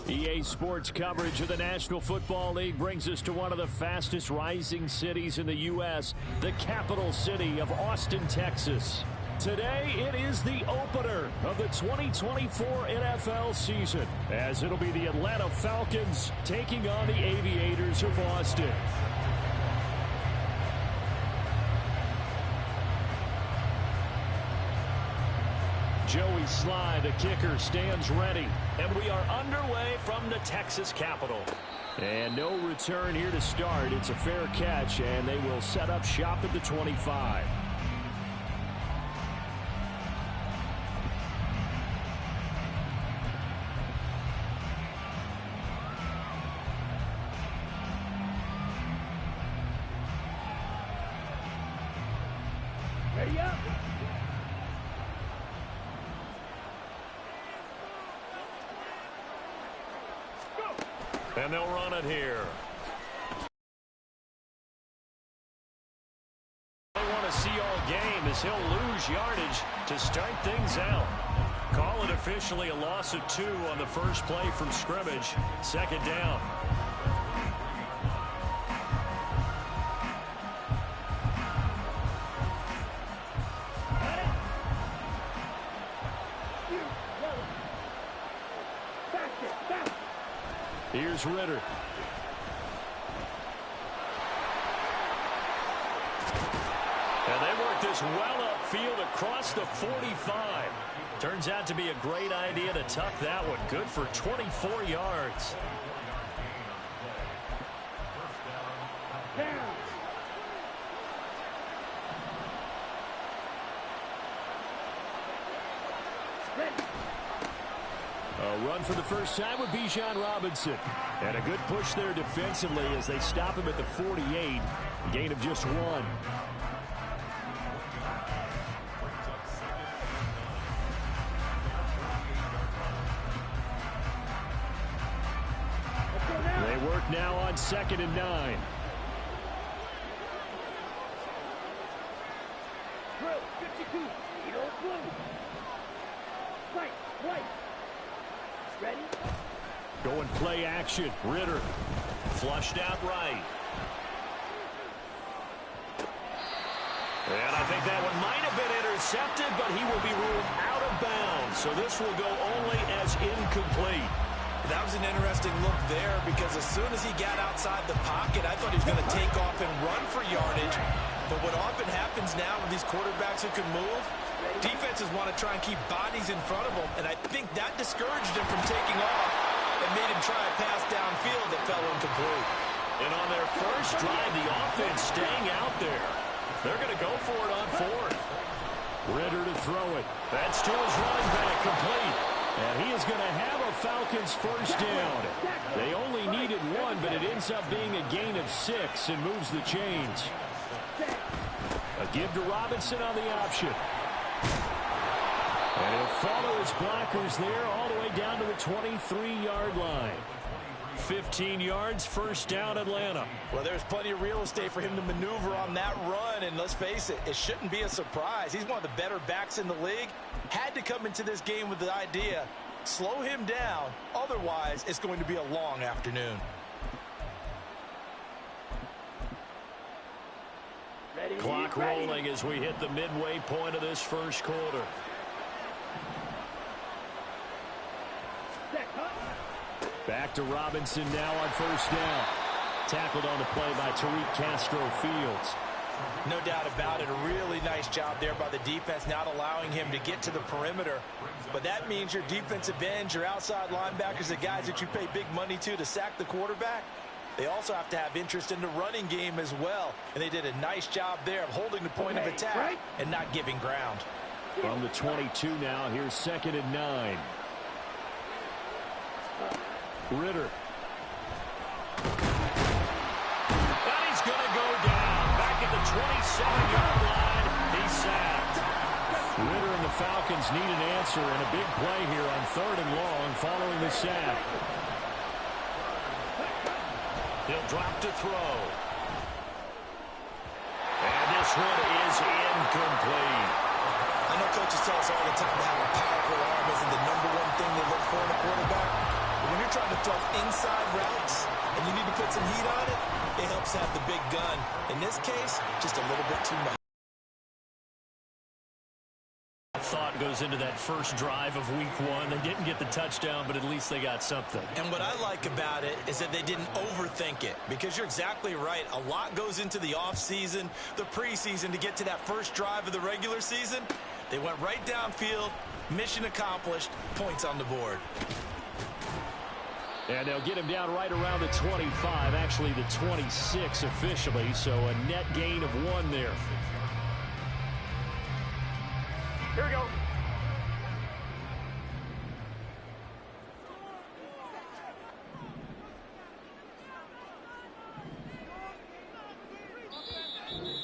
EA Sports coverage of the National Football League brings us to one of the fastest rising cities in the U.S., the capital city of Austin, Texas. Today, it is the opener of the 2024 NFL season, as it'll be the Atlanta Falcons taking on the Aviators of Austin. Joey Slye, the kicker, stands ready. And we are underway from the Texas Capitol. And no return here to start. It's a fair catch, and they will set up shop at the 25. Ready up. And they'll run it here. I want to see all game as he'll lose yardage to start things out. Call it officially a loss of 2 on the first play from scrimmage. Second down. Here's Ritter. And they work this well upfield across the 45. Turns out to be a great idea to tuck that one. Good for 24 yards. A run for the first time with Bijan Robinson. And a good push there defensively as they stop him at the 48. A gain of just 1. They work now on 2nd and 9. Drill 52. Eagle blue. Right. Ready? Going play action. Ritter. Flushed out right. And I think that one might have been intercepted, but he will be ruled out of bounds. So this will go only as incomplete. That was an interesting look there because as soon as he got outside the pocket, I thought he was going to take off and run for yardage. But what often happens now with these quarterbacks who can move, defenses want to try and keep bodies in front of them, and I think that discouraged him from taking off and made him try a pass downfield that fell incomplete. And on their first drive, the offense staying out there. They're going to go for it on 4th. Ritter to throw it. That's to his running back, complete. And he is going to have a Falcons first down. They only needed 1, but it ends up being a gain of 6 and moves the chains. A give to Robinson on the option. And he'll follow his blockers there all the way down to the 23-yard line. 15 yards, first down, Atlanta. Well, there's plenty of real estate for him to maneuver on that run, and let's face it, it shouldn't be a surprise. He's one of the better backs in the league. Had to come into this game with the idea, slow him down, otherwise it's going to be a long afternoon. Clock rolling as we hit the midway point of this first quarter. Back to Robinson now on first down. Tackled on the play by Tariq Castro-Fields. No doubt about it. A really nice job there by the defense, not allowing him to get to the perimeter. But that means your defensive ends, your outside linebackers, the guys that you pay big money to sack the quarterback, they also have to have interest in the running game as well. And they did a nice job there of holding the point of attack and not giving ground. From the 22 now, here's 2nd and 9. Ritter. And he's going to go down. Back at the 27-yard line. He's sacked. Ritter and the Falcons need an answer and a big play here on 3rd and long following the sack. He'll drop to throw. And this one is incomplete. I know coaches tell us all the time to have a powerful arm isn't the #1 thing they look for in a quarterback. But when you're trying to throw inside routes and you need to put some heat on it, it helps have the big gun. In this case, just a little bit too much. Thought goes into that first drive of week one. They didn't get the touchdown, but at least they got something. And what I like about it is that they didn't overthink it, because you're exactly right. A lot goes into the offseason, the preseason to get to that first drive of the regular season. They went right downfield, mission accomplished, points on the board. And they'll get him down right around the 25, actually the 26 officially, so a net gain of 1 there. Here we go.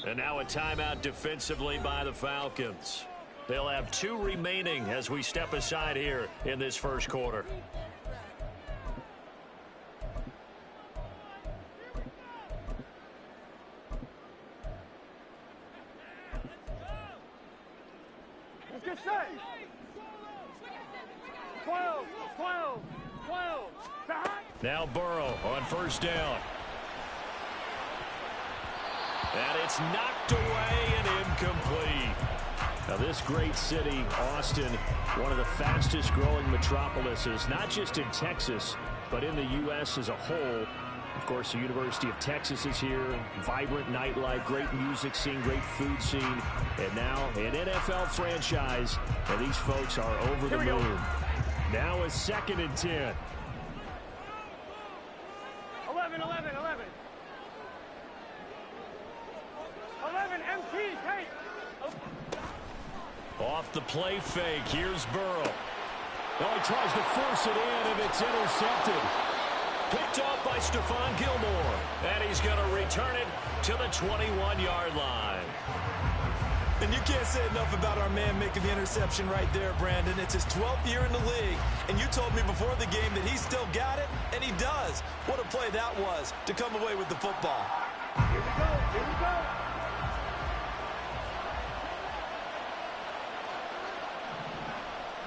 And now a timeout defensively by the Falcons. They'll have 2 remaining as we step aside here in this first quarter. Good set. 12, 12, 12. Now Burrow on first down. And it's knocked away and incomplete. Now this great city, Austin, one of the fastest growing metropolises, not just in Texas, but in the U.S. as a whole. Of course, the University of Texas is here. Vibrant nightlife, great music scene, great food scene. And now an NFL franchise. And these folks are over the moon. Now a 2nd and 10. 11, 11, 11. 11, MT, take. Off the play fake. Here's Burrow. Oh, he tries to force it in, and it's intercepted. Picked off by Stephon Gilmore. And he's going to return it to the 21-yard line. And you can't say enough about our man making the interception right there, Brandon. It's his 12th year in the league, and you told me before the game that he still got it, and he does. What a play that was to come away with the football. Here we go, here we go.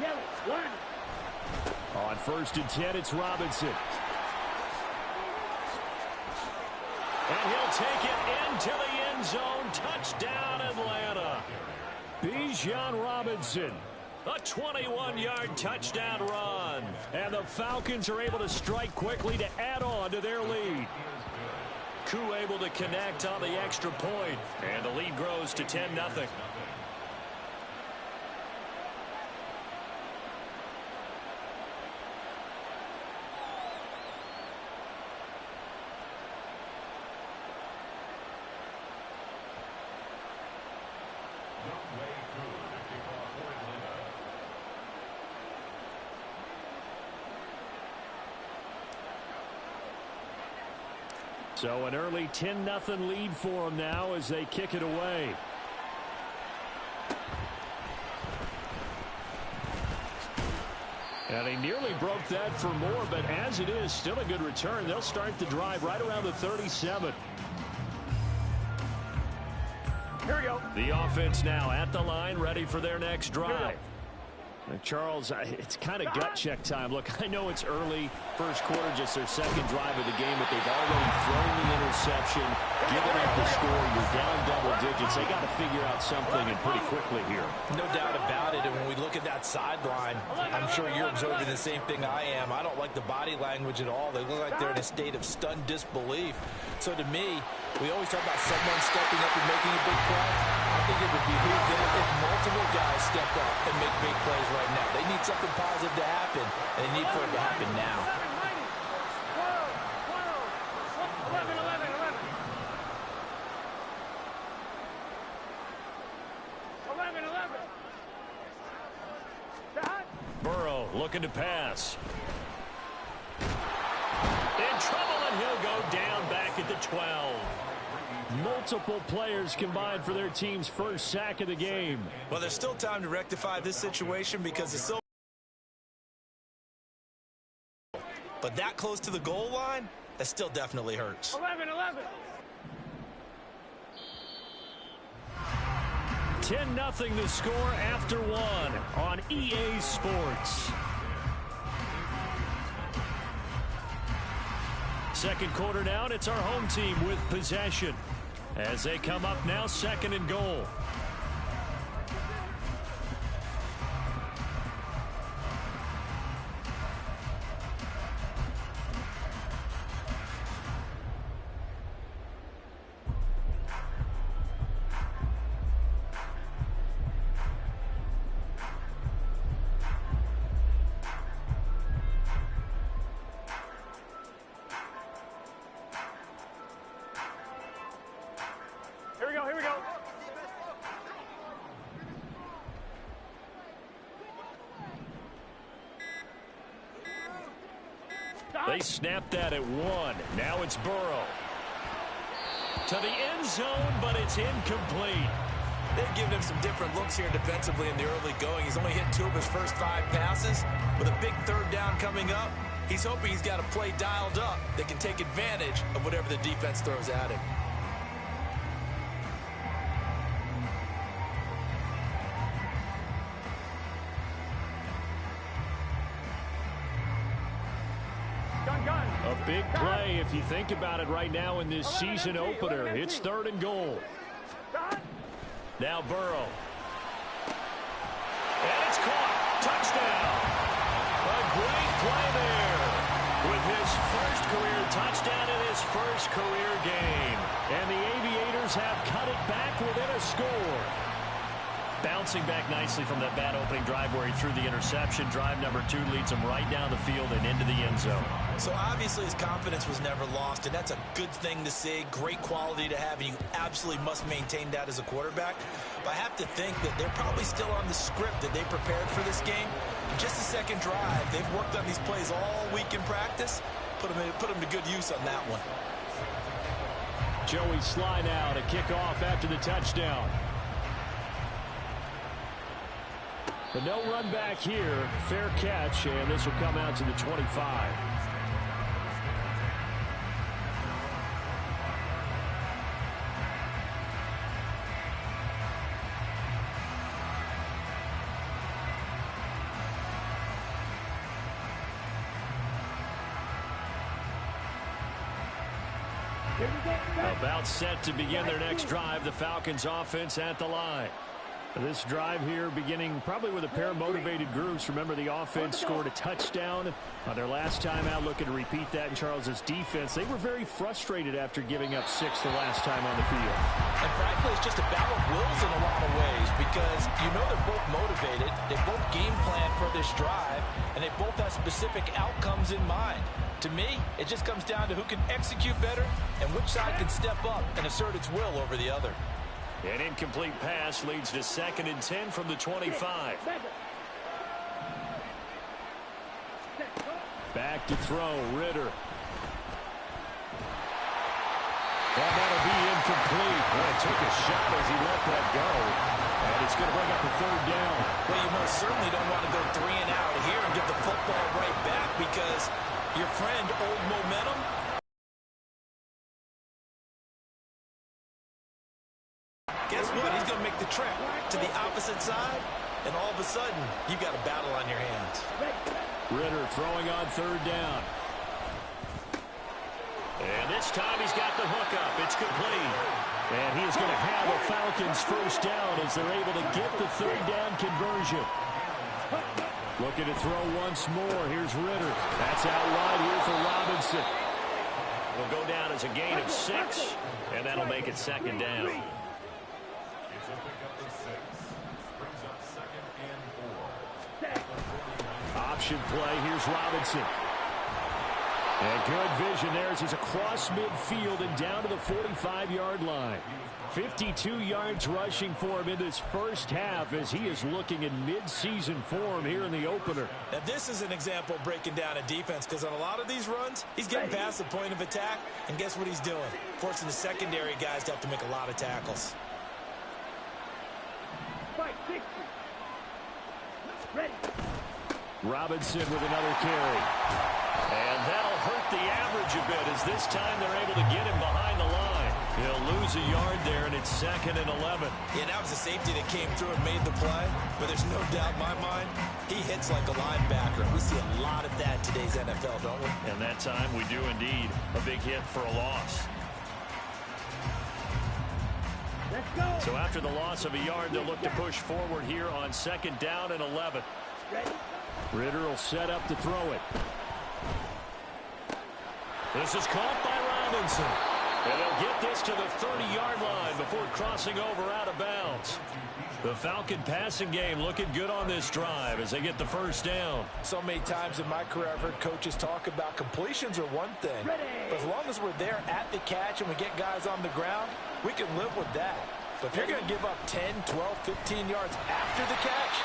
Yellow, 1. On 1st and 10, it's Robinson. And he'll take it into the end zone. Touchdown, Atlanta. Bijan Robinson. A 21-yard touchdown run. And the Falcons are able to strike quickly to add on to their lead. Koo able to connect on the extra point. And the lead grows to 10-0. So an early 10-0 lead for them now as they kick it away. And he nearly broke that for more, but as it is, still a good return. They'll start the drive right around the 37. Here we go. The offense now at the line, ready for their next drive. Charles, it's kind of gut check time. Look, I know it's early, first quarter, just their 2nd drive of the game, but they've already thrown the interception, given up the score. You're down double digits. They got to figure out something, and pretty quickly here. No doubt about it. And when we look at that sideline, I'm sure you're observing the same thing I am. I don't like the body language at all. They look like they're in a state of stunned disbelief. So to me, we always talk about someone stepping up and making a big play. I think it would behoove them if multiple guys step up and make big plays right now. They need something positive to happen, and they need for it to happen now. 11, 11, 11. 11, 11. Burrow looking to pass. In trouble, and he'll go down back at the 12. Multiple players combined for their team's first sack of the game. Well, there's still time to rectify this situation because it's so. But that close to the goal line, that still definitely hurts. 11, 11. 10-0 the score after 1 on EA Sports. second quarter now, and it's our home team with possession as they come up now, second and goal. Here we go. They snapped that at 1. Now it's Burrow. To the end zone, but it's incomplete. They've given him some different looks here defensively in the early going. He's only hit 2 of his first 5 passes. With a big third down coming up, he's hoping he's got a play dialed up that can take advantage of whatever the defense throws at him. A big play if you think about it right now in this season opener. It's third and goal. Now Burrow. And it's caught. Touchdown. A great play there. With his first career touchdown in his first career game. And the Aviators have cut it back within a score. Bouncing back nicely from that bad opening drive where he threw the interception. Drive number 2 leads him right down the field and into the end zone. So obviously his confidence was never lost, and that's a good thing to see. Great quality to have, and you absolutely must maintain that as a quarterback. But I have to think that they're probably still on the script that they prepared for this game. Just the second drive, they've worked on these plays all week in practice. Put them to good use on that one. Joey Sly now to kick off after the touchdown. But no run back here. Fair catch, and this will come out to the 25. About set to begin their next drive. The Falcons offense at the line. This drive here beginning probably with a pair of motivated groups. Remember, the offense scored a touchdown on their last time out. Looking to repeat that in Charles's defense. They were very frustrated after giving up 6 the last time on the field. And frankly, it's just a battle of wills in a lot of ways because you know they're both motivated. They both game plan for this drive, and they both have specific outcomes in mind. To me, it just comes down to who can execute better and which side can step up and assert its will over the other. An incomplete pass leads to 2nd and 10 from the 25. Back to throw, Ritter. And that'll be incomplete. Well, it took a shot as he let that go. And it's going to bring up a 3rd down. Well, you most certainly don't want to go 3 and out here and get the football right back because your friend, Old Momentum, guess what? He's going to make the trek to the opposite side, and all of a sudden, you got a battle on your hands. Ritter throwing on 3rd down. And this time he's got the hookup. It's complete. And he is going to have a Falcons 1st down as they're able to get the 3rd down conversion. Looking to throw once more. Here's Ritter. That's out wide here for Robinson. It'll go down as a gain of 6, and that'll make it 2nd down. Option play. Here's Robinson. And good vision there as he's across midfield and down to the 45-yard line. 52 yards rushing for him in this first half as he is looking in mid-season form here in the opener. Now this is an example of breaking down a defense because on a lot of these runs, he's getting past the point of attack, and guess what he's doing? Forcing the secondary guys to have to make a lot of tackles. Robinson with another carry. And that'll hurt the average a bit as this time they're able to get him behind the line. He'll lose a yard there, and it's 2nd and 11. Yeah, that was a safety that came through and made the play. But there's no doubt in my mind, he hits like a linebacker. We see a lot of that in today's NFL, don't we? And that time we do indeed. A big hit for a loss. Let's go. So after the loss of a yard, they'll look to push forward here on 2nd down and 11. Ready? Ritter will set up to throw it. This is caught by Robinson. And they'll get this to the 30-yard line before crossing over out of bounds. The Falcon passing game looking good on this drive as they get the first down. So many times in my career I've heard coaches talk about completions are one thing. But as long as we're there at the catch and we get guys on the ground, we can live with that. But if you're going to give up 10, 12, 15 yards after the catch,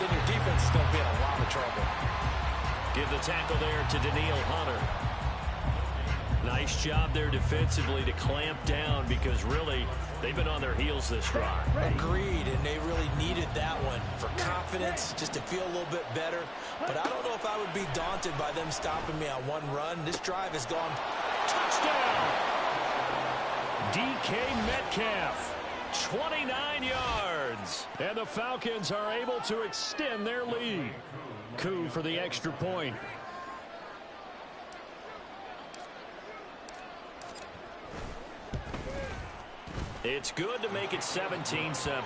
then your defense is going to be in a lot of trouble. Give the tackle there to Danielle Hunter. Nice job there defensively to clamp down because really they've been on their heels this drive. Agreed, and they really needed that one for confidence, just to feel a little bit better. But I don't know if I would be daunted by them stopping me on one run. This drive has gone. Touchdown! DK Metcalf, 29 yards. And the Falcons are able to extend their lead. Coup for the extra point. It's good to make it 17-7.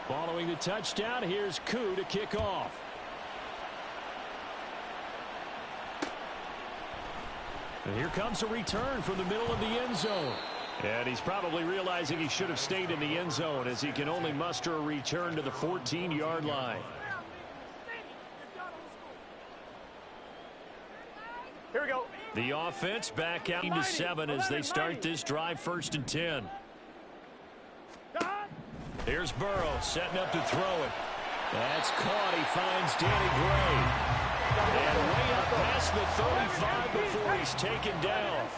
Following the touchdown, here's Koo to kick off. And here comes a return from the middle of the end zone. And he's probably realizing he should have stayed in the end zone as he can only muster a return to the 14-yard line. Here we go. The offense back out to 7 as they start this drive 1st and 10. Here's Burrow setting up to throw it. That's caught. He finds Danny Gray. And way up past the 35 before he's taken down.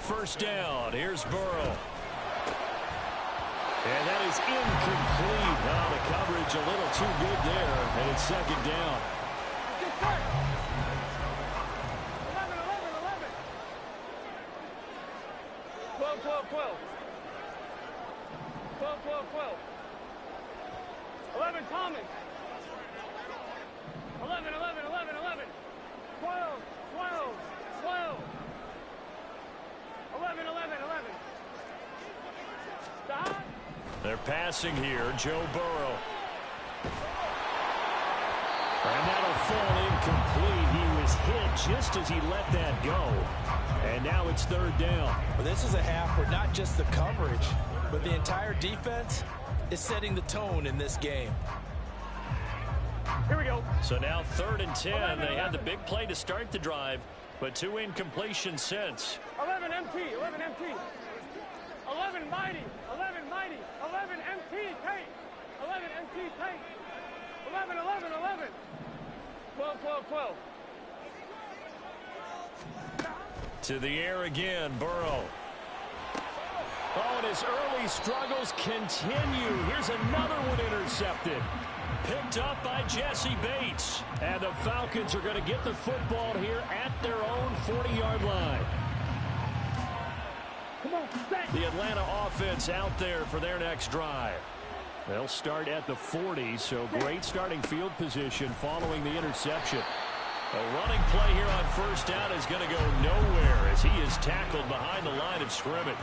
1st down. Here's Burrow. And that is incomplete. Now the coverage a little too good there. And it's 2nd down. 12. 11, Thomas. 11. 12. 11. Stop. They're passing here. Joe Burrow. And that'll fall incomplete. He was hit just as he let that go. And now it's 3rd down. Well, this is a half where not just the coverage, but the entire defense is setting the tone in this game. Here we go. So now 3rd and 10. They had the big play to start the drive, but 2 incompletions since. 11 MT. 11 mighty. 11 MT tank. 11 MT tank. 11. 12. To the air again, Burrow. Oh, and his early struggles continue. Here's another one intercepted. Picked up by Jesse Bates. And the Falcons are going to get the football here at their own 40-yard line. Come on, the Atlanta offense out there for their next drive. They'll start at the 40, so great starting field position following the interception. A running play here on 1st down is going to go nowhere as he is tackled behind the line of scrimmage.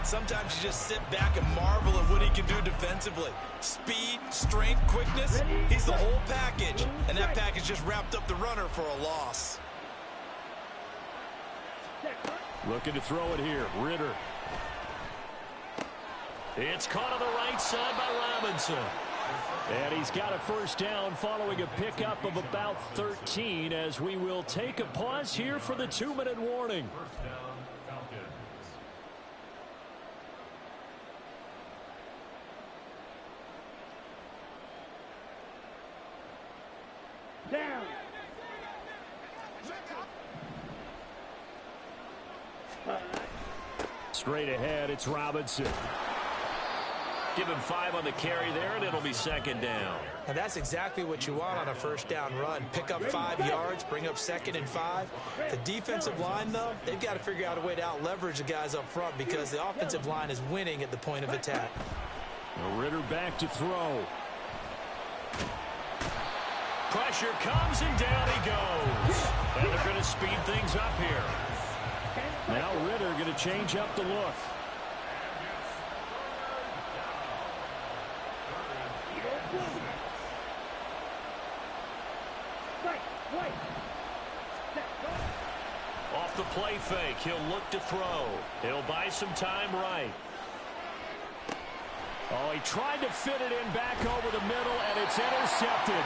Sometimes you just sit back and marvel at what he can do defensively. Speed, strength, quickness, he's the whole package. And that package just wrapped up the runner for a loss. Looking to throw it here, Ritter. It's caught on the right side by Robinson. And he's got a 1st down following a pickup of about 13 as we will take a pause here for the 2-minute warning. down. Straight ahead, it's Robinson. Give him 5 on the carry there, and it'll be second down. And that's exactly what you want on a first down run. Pick up 5 yards, bring up 2nd and 5. The defensive line, though, they've got to figure out a way to out-leverage the guys up front because the offensive line is winning at the point of attack. Ritter back to throw. Pressure comes, and down he goes. And they're going to speed things up here. Now Ritter going to change up the look. Off the play fake, he'll look to throw. He'll buy some time right. Oh, he tried to fit it in back over the middle, and it's intercepted.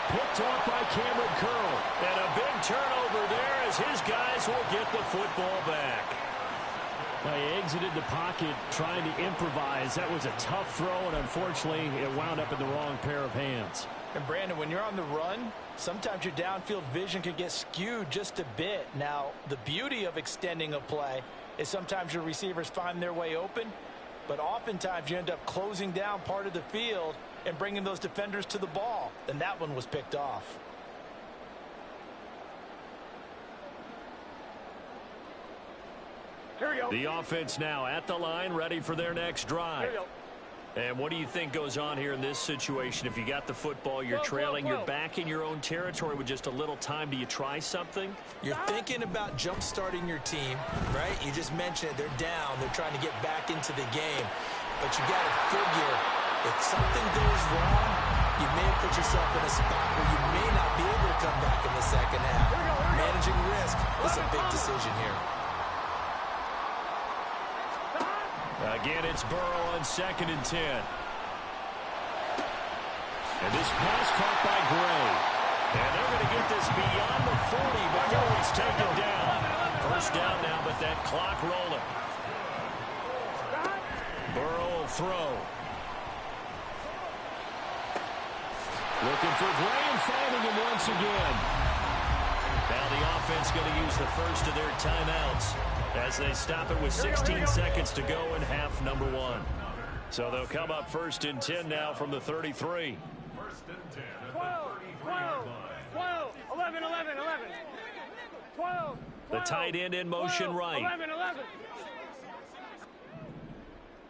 Picked off by Cameron Curl. And a big turnover there as his guys will get the football back. Well, he exited the pocket trying to improvise. That was a tough throw, and unfortunately, it wound up in the wrong pair of hands. And, Brandon, when you're on the run, sometimes your downfield vision can get skewed just a bit. Now, the beauty of extending a play is sometimes your receivers find their way open, but oftentimes you end up closing down part of the field and bringing those defenders to the ball. And that one was picked off. Here we go. The offense now at the line, ready for their next drive. Here we go. And what do you think goes on here in this situation? If you got the football, you're trailing, you're back in your own territory with just a little time. Do you try something? You're thinking about jump-starting your team, right? You just mentioned it. They're down. They're trying to get back into the game. But you got to figure, if something goes wrong, you may have put yourself in a spot where you may not be able to come back in the second half. Managing risk is a big decision here. Again, it's Burrow on 2nd and 10. And this pass caught by Gray. And they're going to get this beyond the 40 before he's taken down. First down now, but that clock rolling. Burrow will throw. Looking for Gray and finding him once again. Now the offense going to use the first of their timeouts as they stop it with 16 seconds to go in half number 1. So they'll come up 1st and 10 now from the 33. 12, 12, 11, 11, 11. 12, The tight end in motion right. 11, 11.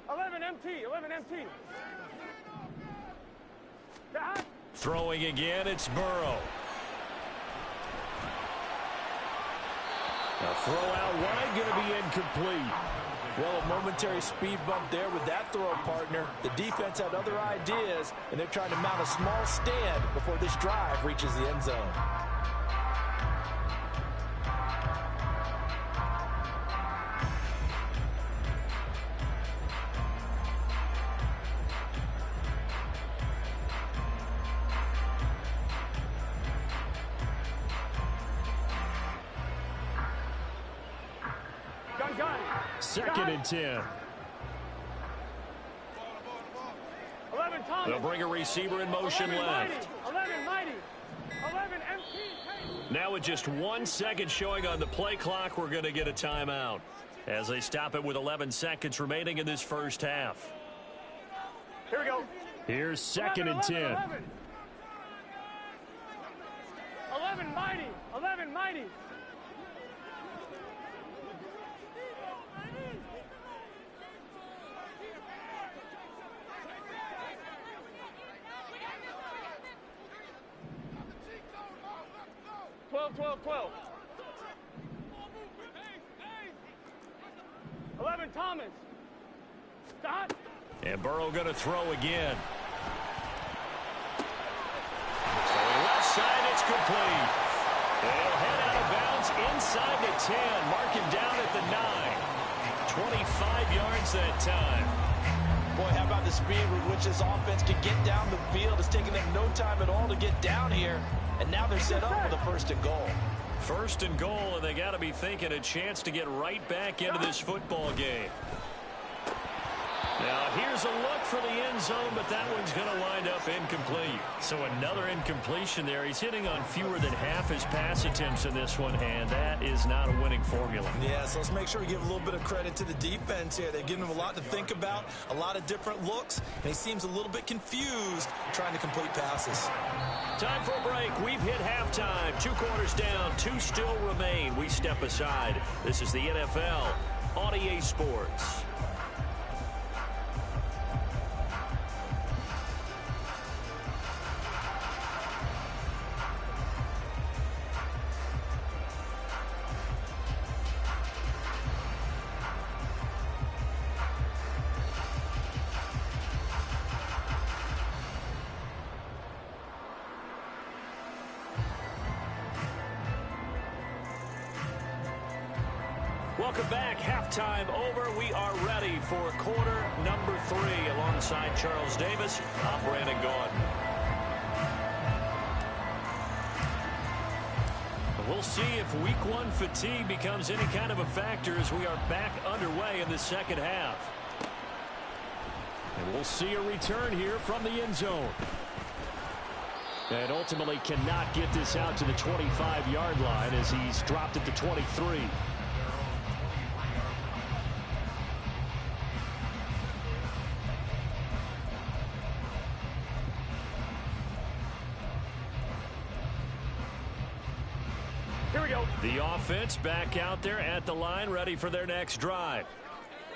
11 MT, 11 MT. Throwing again, it's Burrow. A throw out wide, going to be incomplete. Well, a momentary speed bump there with that throw partner. The defense had other ideas, and they're trying to mount a small stand before this drive reaches the end zone. Second and 10. 11 Thomas. They'll bring a receiver in motion 11 left. 11 Mighty. 11 MT. Now with just 1 second showing on the play clock, we're going to get a timeout as they stop it with 11 seconds remaining in this first half. Here we go. Here's 2nd and 10. 11 Mighty. 11 Mighty. Twelve. 11 Thomas. Stop. And Burrow going to throw again. So left side, it's complete. They'll head out of bounds inside the 10. Mark him down at the 9. 25 yards that time. Boy, how about the speed with which this offense can get down the field? It's taking them no time at all to get down here. And now they're set up with a 1st and goal. 1st and goal, and they got to be thinking a chance to get right back into this football game. Now, here's a look for the end zone, but that one's going to wind up incomplete. So another incompletion there. He's hitting on fewer than half his pass attempts in this one, and that is not a winning formula. Yeah, so let's make sure we give a little bit of credit to the defense here. They've given him a lot to think about, a lot of different looks, and he seems a little bit confused trying to complete passes. Time for a break. We've hit halftime. 2 quarters down, 2 still remain. We step aside. This is the NFL on EA Sports. Welcome back. Halftime over. We are ready for quarter number 3 alongside Charles Davis. I'm Brandon Gaudin. We'll see if week 1 fatigue becomes any kind of a factor as we are back underway in the second half. And we'll see a return here from the end zone. And ultimately cannot get this out to the 25-yard line as he's dropped it to 23. The offense back out there at the line, ready for their next drive.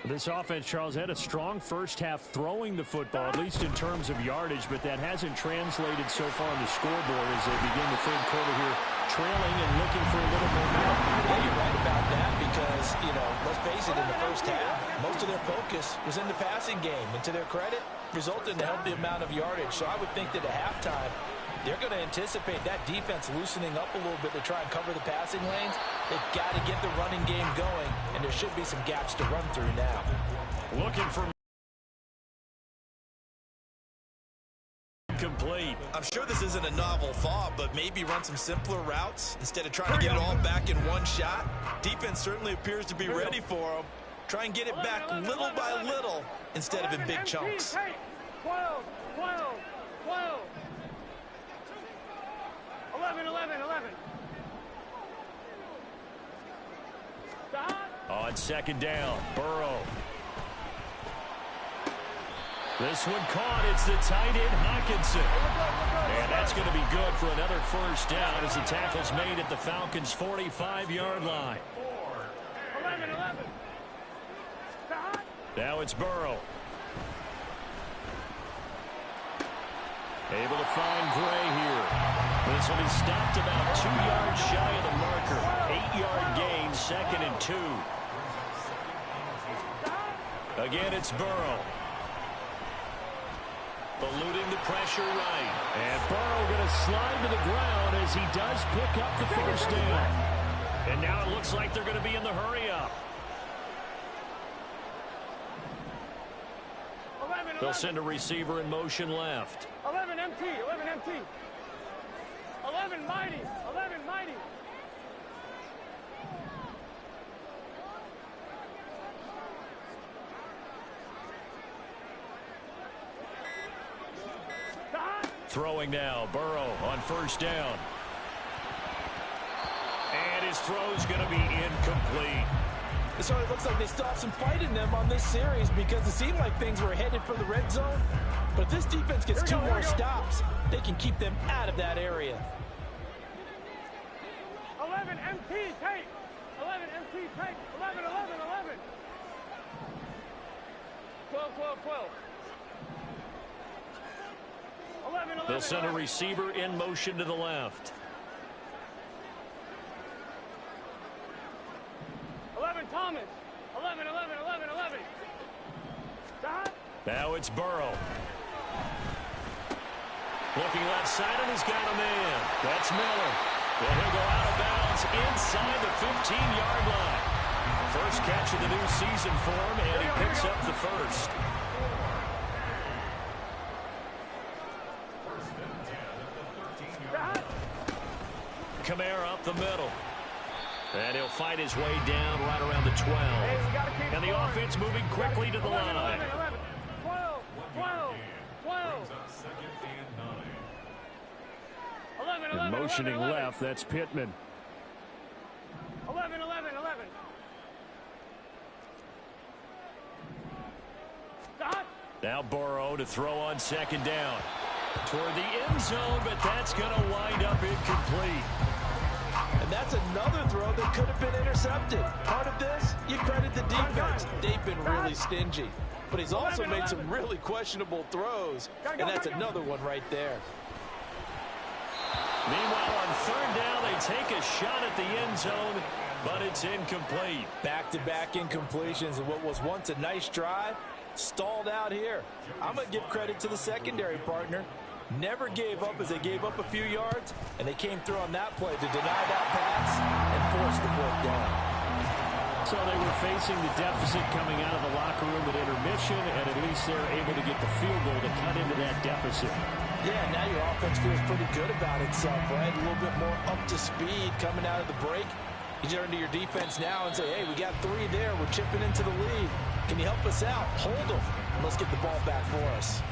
This offense, Charles, had a strong first half throwing the football, at least in terms of yardage, but that hasn't translated so far on the scoreboard as they begin the third quarter here, trailing and looking for a little momentum. Yeah, you're right about that because, let's face it, in the first half, most of their focus was in the passing game. And to their credit, resulted in a healthy amount of yardage. So I would think that at halftime, they're going to anticipate that defense loosening up a little bit to try and cover the passing lanes. They've got to get the running game going, and there should be some gaps to run through now. Looking for complete. I'm sure this isn't a novel thought, but maybe run some simpler routes instead of trying to get it all back in one shot. Defense certainly appears to be ready for them. Try and get it back little by little instead of in big chunks. 12, 12, 12. 11, 11, 11. On second down, Burrow. This one caught. It's the tight end, Hockenson. And that's going to be good for another first down as the tackle's made at the Falcons' 45-yard line. 11, 11. Now it's Burrow. Able to find Gray here. This will be stopped about 2 yards shy of the marker. 8-yard gain, 2nd and 2. Again, it's Burrow. Eluding the pressure right. And Burrow going to slide to the ground as he does pick up the first down. And now it looks like they're going to be in the hurry-up. They'll send a receiver in motion left. 11 MT, 11 MT. 11 mighty, 11 mighty. Throwing now, Burrow on first down. And his throw's going to be incomplete. So it looks like they still have some fight in them on this series because it seemed like things were headed for the red zone. But if this defense gets 2 more stops, they can keep them out of that area. 11 MT, take. 11 MT, take. 11, 11, 11. 12, 12, 12. 11, 11, They'll send a receiver in motion to the left. 11 Thomas. 11, 11, 11, 11. Now it's Burrow. Looking left side, and he's got a man. That's Miller. And he'll go out of bounds inside the 15-yard line. First catch of the new season for him, and he picks up the first. Kamara up the middle. And he'll fight his way down right around the 12. And the offense moving quickly to the line. And motioning 11. left, that's Pittman. 11. Stop. Now Burrow to throw on second down. Toward the end zone, but that's going to wind up incomplete. And that's another throw that could have been intercepted. Part of this, you credit the defense. They've been really stingy. But he's also made some really questionable throws. And that's another one right there. Meanwhile, on third down, they take a shot at the end zone, but it's incomplete. Back-to-back incompletions of what was once a nice drive, stalled out here. I'm going to give credit to the secondary partner. Never gave up as they gave up a few yards, and they came through on that play to deny that pass and force the fourth down. So they were facing the deficit coming out of the locker room at intermission, and at least they're able to get the field goal to cut into that deficit. Yeah, now your offense feels pretty good about itself, right? A little bit more up to speed coming out of the break. You turn to your defense now and say, hey, we got 3 there. We're chipping into the lead. Can you help us out? Hold them. And let's get the ball back for us.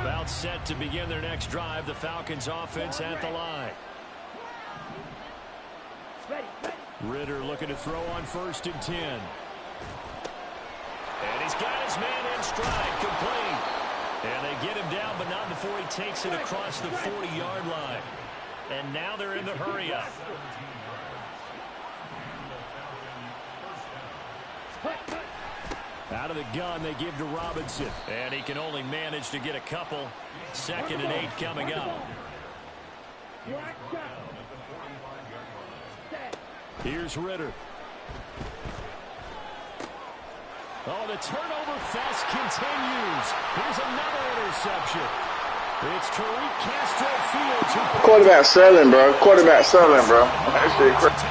About set to begin their next drive. The Falcons offense at the line. Ridder looking to throw on 1st and 10. And he's got his man in stride, complete. And they get him down, but not before he takes it across the 40-yard line. And now they're in the hurry-up. Out of the gun, they give to Robinson. And he can only manage to get a couple. 2nd and 8 coming up. Here's Ridder. Oh, the turnover fest continues. Here's another interception. It's Tariq Castro-Fields. Quarterback selling, bro. Quarterback selling, bro. That shit crazy.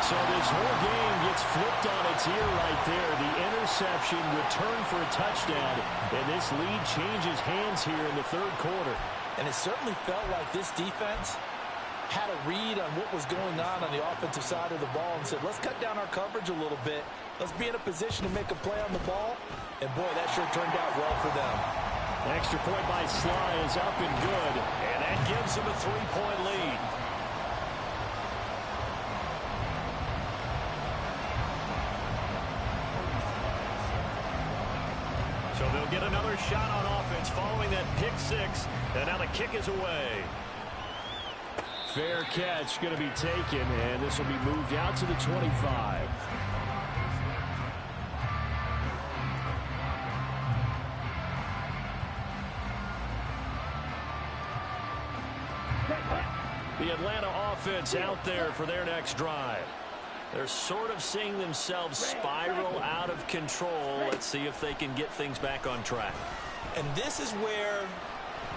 So this whole game gets flipped on its ear right there. The interception returned for a touchdown, and this lead changes hands here in the 3rd quarter. And it certainly felt like this defense had a read on what was going on the offensive side of the ball and said, let's cut down our coverage a little bit. Let's be in a position to make a play on the ball. And, boy, that sure turned out well for them. Extra point by Sly is up and good, and that gives them a 3-point lead. So they'll get another shot on offense following that pick 6, and now the kick is away. Fair catch going to be taken, and this will be moved out to the 25. The Atlanta offense out there for their next drive. They're sort of seeing themselves spiral out of control. Let's see if they can get things back on track. And this is where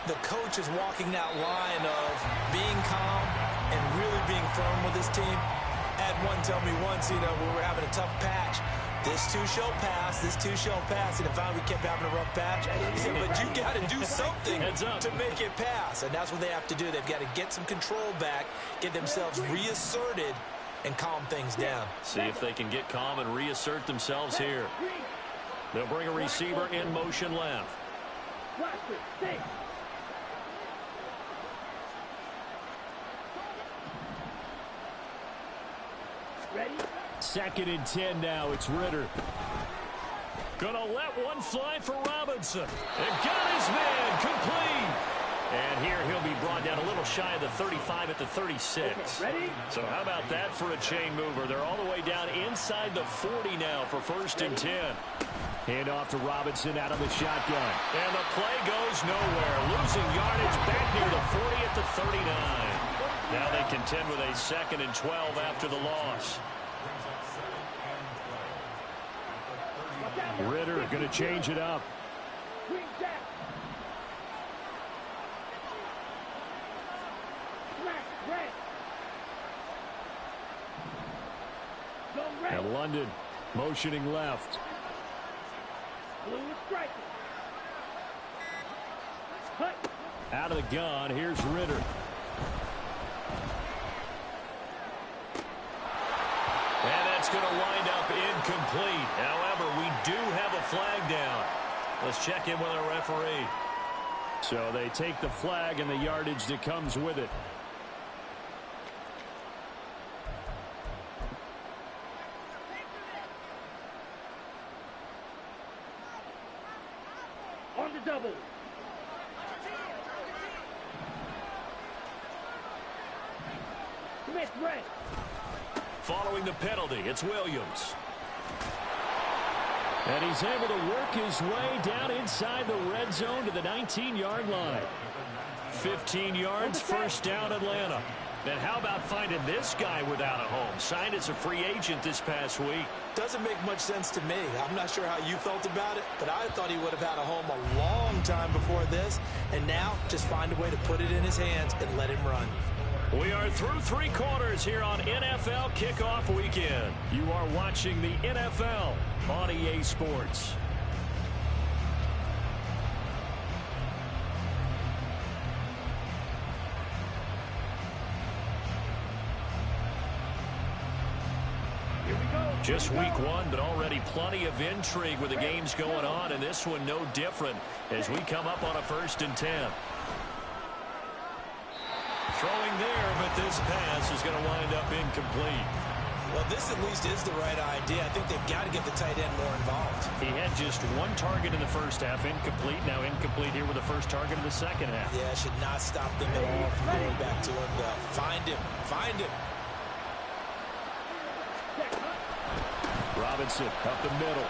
the coach is walking that line of being calm and really being firm with his team. I had one tell me once, we were having a tough patch. This too shall pass, this too shall pass. And finally we kept having a rough patch. He said, but you got to do something to make it pass. And that's what they have to do. They've got to get some control back, get themselves reasserted, and calm things down. See if they can get calm and reassert themselves here. They'll bring a receiver in motion left. Ready? 2nd and 10 now. It's Ridder. Gonna let one fly for Robinson. And got his man complete. And here he'll be brought down a little shy of the 35 at the 36. Okay, ready? So how about that for a chain mover? They're all the way down inside the 40 now for 1st and 10. Hand off to Robinson out of the shotgun. And the play goes nowhere. Losing yardage back near the 40 at the 39. Now they contend with a 2nd and 12 after the loss. Ridder going to change it up. And London motioning left. Out of the gun, here's Ridder. And that's going to wind up incomplete. However, we do have a flag down. Let's check in with our referee. So they take the flag and the yardage that comes with it. On the double. Smith, red. Following the penalty, it's Williams. And he's able to work his way down inside the red zone to the 19-yard line. 15 yards, first down, Atlanta. And how about finding this guy without a home? Signed as a free agent this past week. Doesn't make much sense to me. I'm not sure how you felt about it, but I thought he would have had a home a long time before this. And now, just find a way to put it in his hands and let him run. We are through 3 quarters here on NFL Kickoff Weekend. You are watching the NFL on EA Sports. Just week 1, but already plenty of intrigue with the games going on, and this one no different as we come up on a 1st and 10. Throwing there, but this pass is going to wind up incomplete. Well, this at least is the right idea. I think they've got to get the tight end more involved. He had just 1 target in the first half, incomplete. Now incomplete here with the first target in the second half. Yeah, it should not stop them at all from going back to him. Find him. Find him. Robinson up the middle.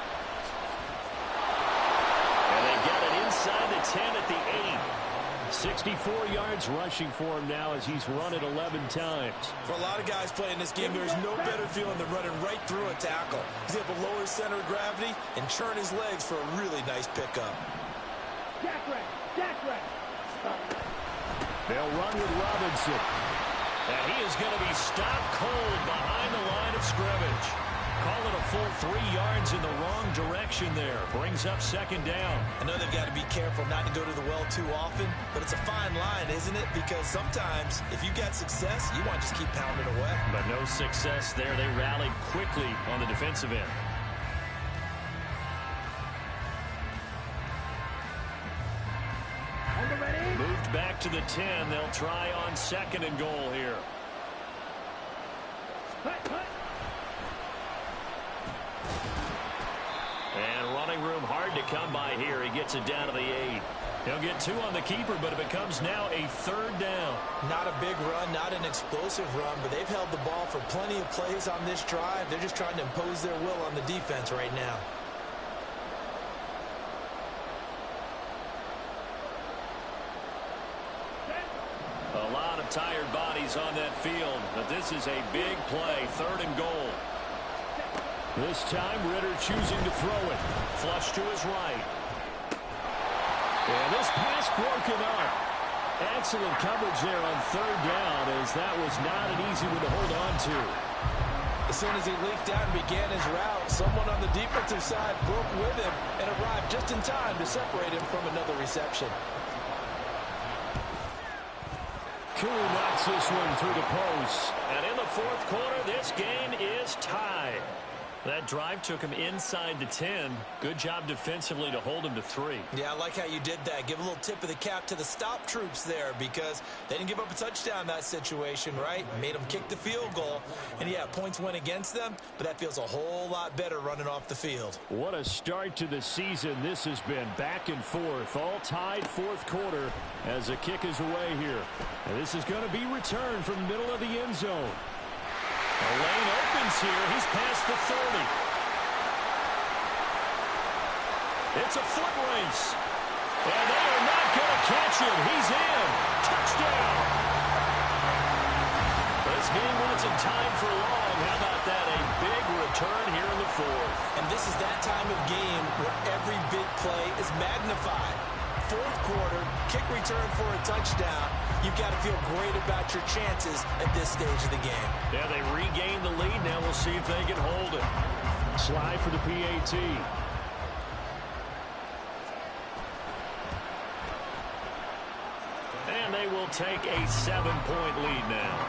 And they get it inside the 10 at the 64 yards rushing for him now as he's run it 11 times. For a lot of guys playing this game, there's no better feeling than running right through a tackle. He's able to lower his center of gravity and churn his legs for a really nice pickup. They'll run with Robinson. And he is going to be stopped cold behind the line of scrimmage. Call it a full 3 yards in the wrong direction there. Brings up 2nd down. I know they've got to be careful not to go to the well too often, but it's a fine line, isn't it? Because sometimes, if you got success, you want to just keep pounding away. But no success there. They rallied quickly on the defensive end. Moved back to the 10. They'll try on 2nd and goal here. And running room hard to come by here. He gets it down to the 8. He'll get 2 on the keeper, but it becomes now a 3rd down. Not a big run, not an explosive run, but they've held the ball for plenty of plays on this drive. They're just trying to impose their will on the defense right now. A lot of tired bodies on that field, but this is a big play. 3rd and goal. This time, Ritter choosing to throw it. Flush to his right. And this pass broken up. Excellent coverage there on 3rd down, as that was not an easy one to hold on to. As soon as he leaked out and began his route, someone on the defensive side broke with him and arrived just in time to separate him from another reception. Koo knocks this one through the post. And in the 4th quarter, this game is tied. That drive took him inside the 10. Good job defensively to hold him to 3. Yeah, I like how you did that. Give a little tip of the cap to the stop troops there because they didn't give up a touchdown in that situation, right? Made them kick the field goal. And, yeah, points went against them, but that feels a whole lot better running off the field. What a start to the season this has been. Back and forth, all tied 4th quarter as the kick is away here. And this is going to be returned from the middle of the end zone. The lane opens here. He's past the 30. It's a foot race. And they are not going to catch him. He's in. Touchdown. This game wasn't tied for long. How about that? A big return here in the 4th. And this is that time of game where every big play is magnified. 4th quarter, kick return for a touchdown. You've got to feel great about your chances at this stage of the game. Yeah, they regained the lead. Now we'll see if they can hold it. Slide for the PAT. And they will take a 7-point lead now.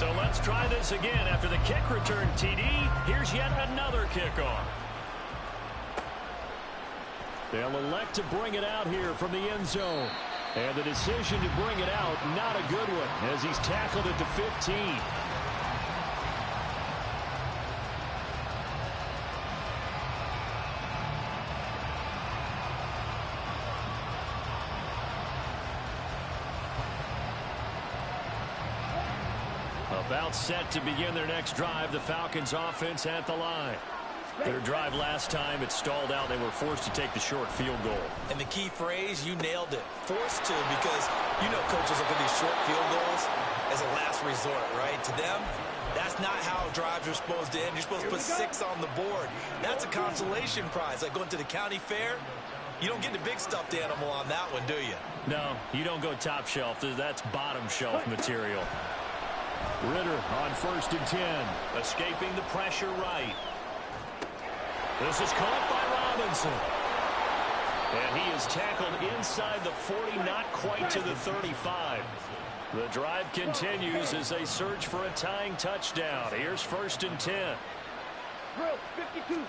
So let's try this again. After the kick return TD, here's yet another kickoff. They'll elect to bring it out here from the end zone. And the decision to bring it out, not a good one, as he's tackled at the 15. About set to begin their next drive, the Falcons offense at the line. Their drive last time, it stalled out. They were forced to take the short field goal. And the key phrase, you nailed it. Forced to, because you know coaches look at these short field goals as a last resort, right? To them, that's not how drives are supposed to end. You're supposed to put 6 on the board. That's a consolation prize. Like going to the county fair, you don't get the big stuffed animal on that one, do you? No, you don't go top shelf. That's bottom shelf material. Ritter on 1st and 10. Escaping the pressure right. This is caught by Robinson. And he is tackled inside the 40, not quite to the 35. The drive continues as they search for a tying touchdown. Here's 1st and 10. 52.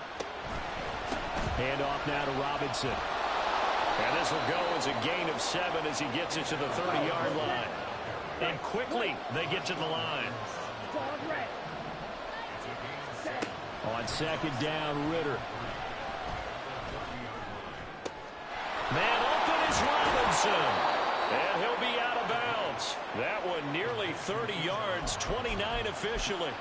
Hand off now to Robinson. And this will go as a gain of 7 as he gets it to the 30-yard line. And quickly they get to the line. On 2nd down, Ritter. Man open is Robinson. And he'll be out of bounds. That one nearly 30 yards, 29 officially.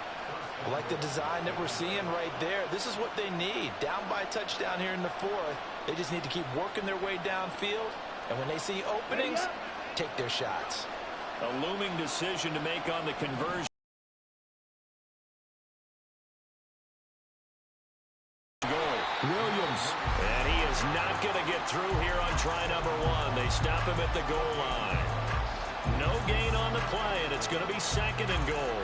I like the design that we're seeing right there. This is what they need. Down by a touchdown here in the 4th. They just need to keep working their way downfield. And when they see openings, take their shots. A looming decision to make on the conversion. Goal. Williams. And he is not going to get through here on try number 1. They stop him at the goal line. No gain on the play, and it's going to be 2nd and goal.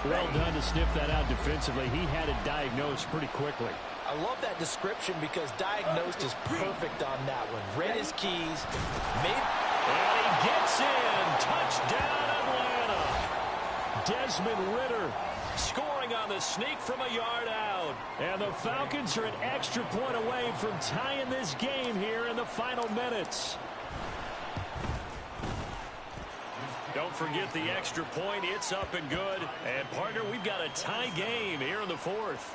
Well done to sniff that out defensively. He had it diagnosed pretty quickly. I love that description because diagnosed is perfect on that one. Read his keys. And he gets in. Touchdown, Atlanta. Desmond Ritter scoring on the sneak from a yard out. And the Falcons are an extra point away from tying this game here in the final minutes. Don't forget the extra point. It's up and good. And, partner, we've got a tie game here in the 4th.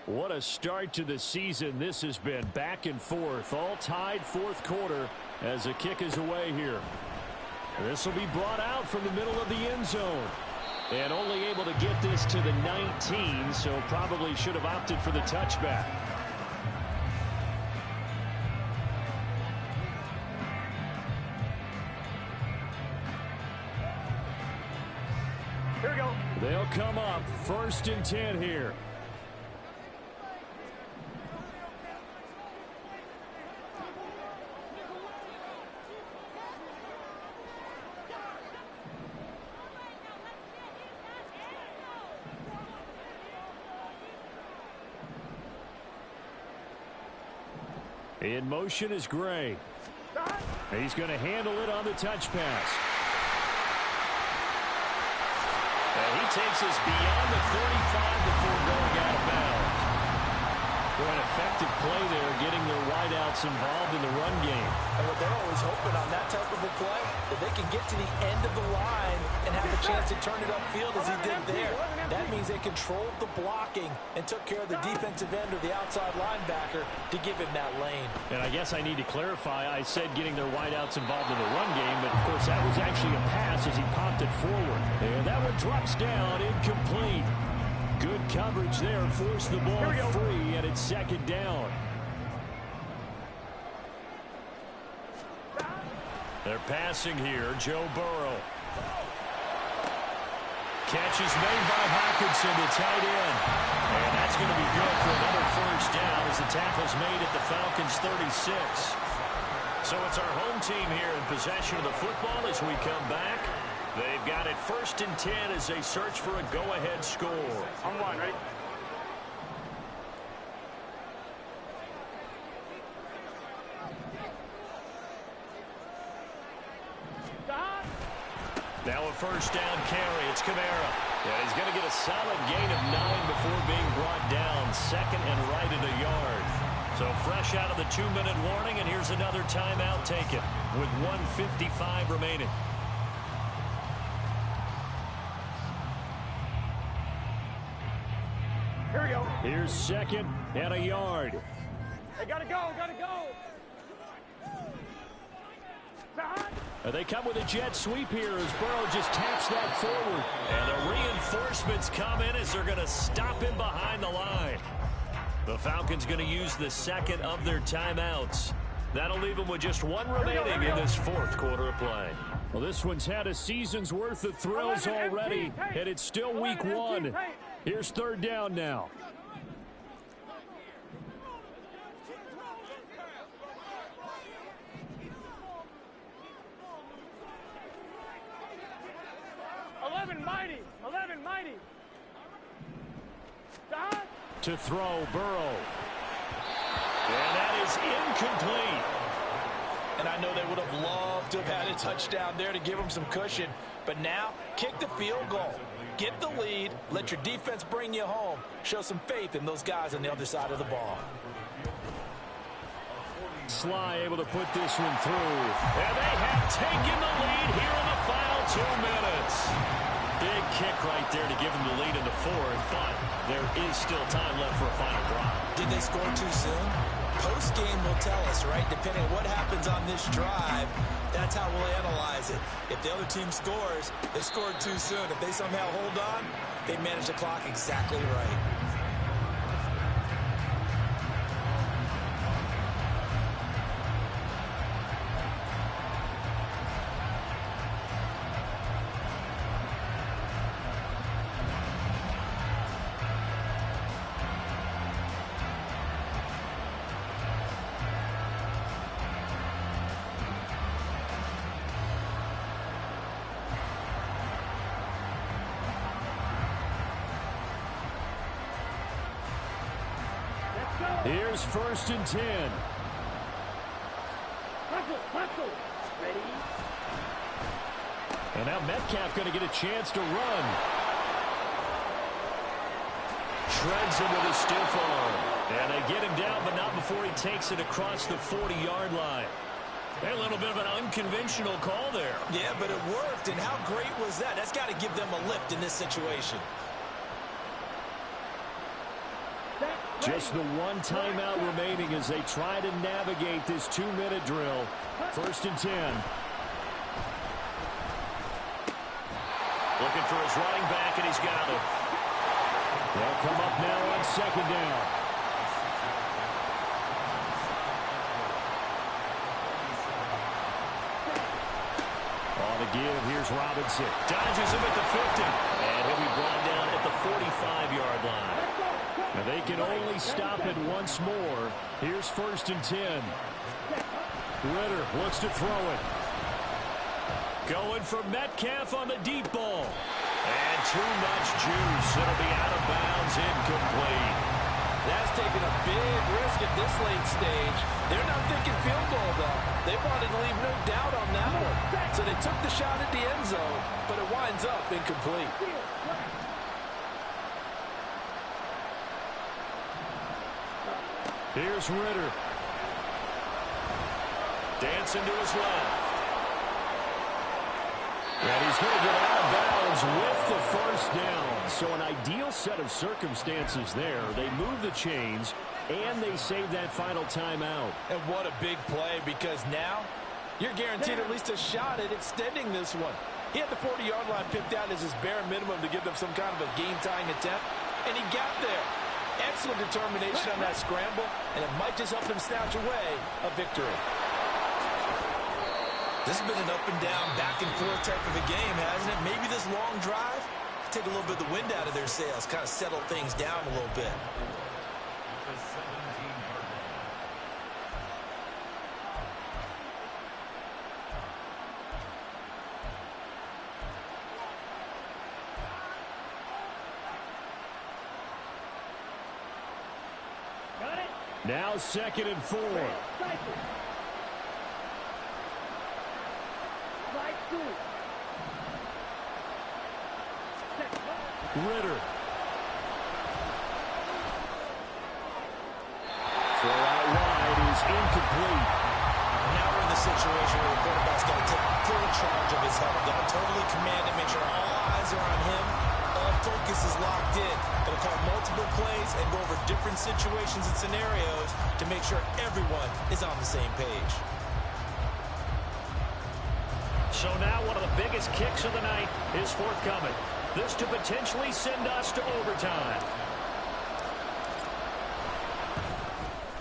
What a start to the season this has been. Back and forth, all tied 4th quarter as the kick is away here. This will be brought out from the middle of the end zone. And only able to get this to the 19, so probably should have opted for the touchback. Here we go. They'll come up 1st and 10 here. In motion is Gray. He's going to handle it on the touch pass. And he takes us beyond the 35 before going out of bounds. An effective play there, getting their wideouts involved in the run game. And what they're always hoping on that type of a play, that they can get to the end of the line and have a chance to turn it upfield as he did there. That means they controlled the blocking and took care of the defensive end or the outside linebacker to give him that lane. And I guess I need to clarify, I said getting their wideouts involved in the run game, but of course that was actually a pass as he popped it forward. And that one drops down, incomplete. Good coverage there, forced the ball free, and it's 2nd down. They're passing here, Joe Burrow. Catch is made by Hockenson, the tight end. And that's going to be good for another 1st down as the tackle's made at the Falcons' 36. So it's our home team here in possession of the football as we come back. They've got it 1st and 10 as they search for a go-ahead score. On one, ready? Now a 1st down carry. It's Kamara. Yeah, he's going to get a solid gain of 9 before being brought down. 2nd and right at a yard. So fresh out of the 2-minute warning, and here's another timeout taken with 1:55 remaining. Here we go. Here's 2nd and a yard. They gotta go, gotta go. They come with a jet sweep here as Burrow just taps that forward. And the reinforcements come in as they're going to stop him behind the line. The Falcons going to use the 2nd of their timeouts. That'll leave them with just 1 remaining in this 4th quarter of play. Well, this one's had a season's worth of thrills already, and it's still week 1. Here's 3rd down now. To throw, Burrow. And that is incomplete. And I know they would have loved to have had a touchdown there to give them some cushion. But now, kick the field goal. Get the lead. Let your defense bring you home. Show some faith in those guys on the other side of the ball. Sly able to put this one through. And they have taken the lead here in the final 2 minutes. Big kick right there to give them the lead in the 4th, but there is still time left for a final drive. Did they score too soon? Post-game will tell us, right? Depending on what happens on this drive, that's how we'll analyze it. If the other team scores, they scored too soon. If they somehow hold on, they manage the clock exactly right. Here's 1st and 10. Ready? And now Metcalf going to get a chance to run. Shreds him with a stiff arm. And they get him down, but not before he takes it across the 40-yard line. A little bit of an unconventional call there. Yeah, but it worked. And how great was that? That's got to give them a lift in this situation. Just the 1 timeout remaining as they try to navigate this 2-minute drill. 1st and 10. Looking for his running back, and he's got it. They'll come up now on 2nd down. On the give, here's Robinson. Dodges him at the 50. And he'll be brought down at the 45-yard line. Now they can only stop it once more. Here's 1st and 10. Ritter looks to throw it. Going for Metcalf on the deep ball. And too much juice. It'll be out of bounds, incomplete. That's taking a big risk at this late stage. They're not thinking field goal, though. They wanted to leave no doubt on that one. So they took the shot at the end zone, but it winds up incomplete. Here's Ritter. Dancing to his left. And he's going to get out of bounds with the 1st down. So an ideal set of circumstances there. They move the chains, and they save that final timeout. And what a big play, because now you're guaranteed at least a shot at extending this one. He had the 40-yard line picked out as his bare minimum to give them some kind of a game-tying attempt, and he got there. Excellent determination on that scramble, and it might just help them snatch away a victory. This has been an up-and-down, back-and-forth type of a game, hasn't it? Maybe this long drive, take a little bit of the wind out of their sails, kind of settle things down a little bit. Now 2nd and 4. Ritter. Throw out wide is incomplete. Now we're in the situation where the quarterback's got to take full charge of his health. Got to totally command it, make sure all eyes are on him. All focus is locked in. Got to call multiple plays and go over different situations and scenarios to make sure everyone is on the same page. So now one of the biggest kicks of the night is forthcoming. This to potentially send us to overtime.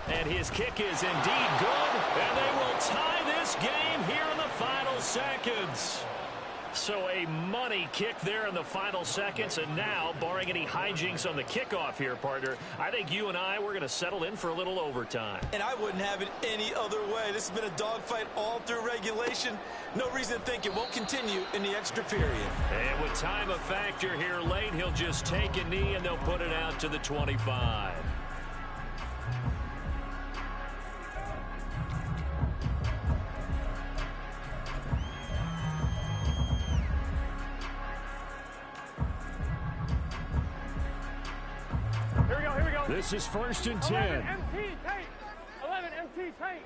And his kick is indeed good, and they will tie this game here in the final seconds. So a money kick there in the final seconds, and now, barring any hijinks on the kickoff here, partner, I think you and I, we're going to settle in for a little overtime. And I wouldn't have it any other way. This has been a dogfight all through regulation. No reason to think it won't continue in the extra period. And with time a factor here late, he'll just take a knee, and they'll put it out to the 25. This is 1st and 10. 11 MT tank. 11 MT tank.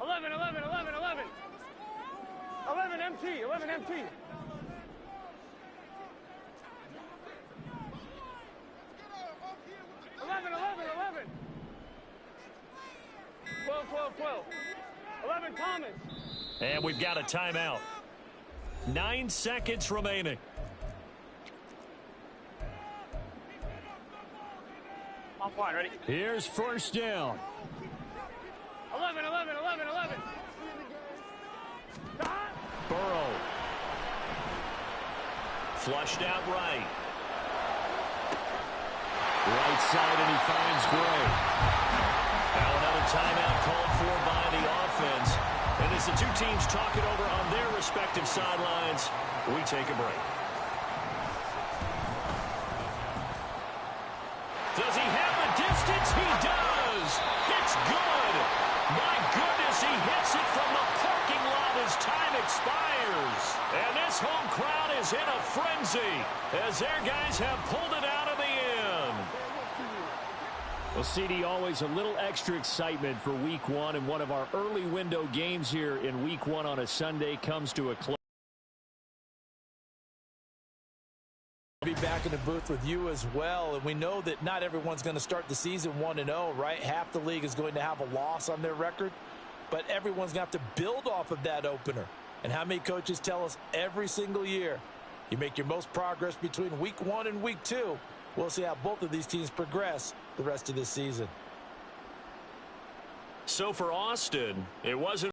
11, 11, 11, 11. 11 MT, 11 MT. 11, 11, 11. 12, 12, 12. 11 Thomas. And we've got a timeout. 9 seconds remaining. Offline, ready? Here's 1st down. 11, 11, 11, 11. Burrow. Flushed out right. Right side, and he finds Gray. Now another timeout called for by the offense. And as the two teams talk it over on their respective sidelines, we take a break. Does he have the distance? He does. It's good. My goodness, he hits it from the parking lot as time expires. And this home crowd is in a frenzy as their guys have pulled it out of the end. Well, CD, always a little extra excitement for Week 1, and one of our early window games here in Week 1 on a Sunday comes to a close. Be back in the booth with you as well, and we know that not everyone's going to start the season 1-0, right? Half the league is going to have a loss on their record, but everyone's going to have to build off of that opener. And how many coaches tell us every single year, you make your most progress between Week 1 and Week 2. We'll see how both of these teams progress the rest of this season. So for Austin, it wasn't